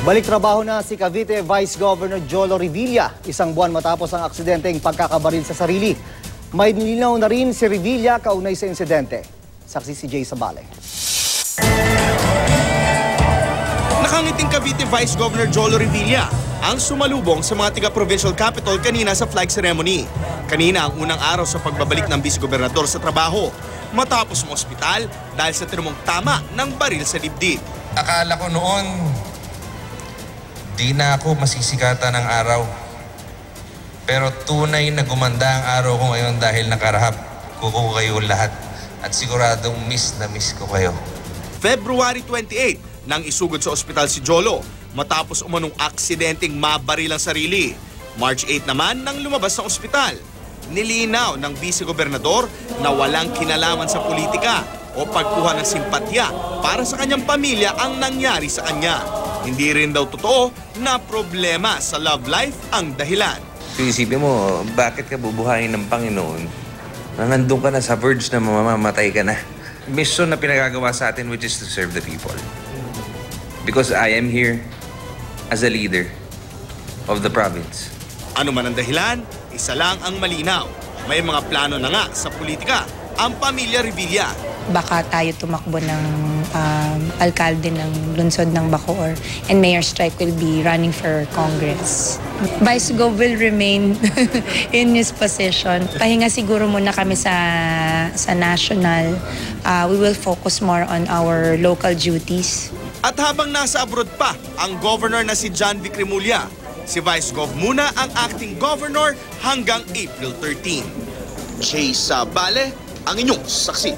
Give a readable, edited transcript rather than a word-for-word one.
Balik trabaho na si Cavite Vice Governor Jolo Revilla, isang buwan matapos ang aksidenteng pagkakabaril sa sarili. May nilinaw na rin si Revilla kaunay sa insidente. Saksi si Jay Sabale. Nakangiting Cavite Vice Governor Jolo Revilla ang sumalubong sa mga taga-provincial capital kanina sa flag ceremony. Kanina ang unang araw sa pagbabalik ng vice-gobernador sa trabaho matapos ng ospital dahil sa tinumong tama ng baril sa dibdib. Akala ko noon, di na ako masisikatan ng araw. Pero tunay na gumanda ang araw ko ngayon dahil nakarahap ko kayo lahat. At siguradong miss na miss ko kayo. February 28 nang isugod sa ospital si Jolo matapos umanong aksidenteng mabaril ang sarili. March 8 naman nang lumabas sa ospital. Nilinaw ng vice-gobernador na walang kinalaman sa politika o pagkuha ng simpatya para sa kanyang pamilya ang nangyari sa kanya. Hindi rin daw totoo na problema sa love life ang dahilan. Isipin mo, bakit ka bubuhayin ng Panginoon na nandun ka na sa verge na mamamatay ka na? Mission na pinagagawa sa atin which is to serve the people. Because I am here as a leader of the province. Ano man ang dahilan, isa lang ang malinaw. May mga plano na nga sa politika ang pamilya Revilla. Baka tayo tumakbo ng alkalde ng lungsod ng Bacoor and Mayor Strike will be running for Congress. Vice Gov will remain in his position. Pahinga siguro muna kami sa national. We will focus more on our local duties. At habang nasa abroad pa ang governor na si John Vic Remulla, si Vice Gov muna ang acting governor hanggang April 13. Jay Sabale, ang inyong saksi.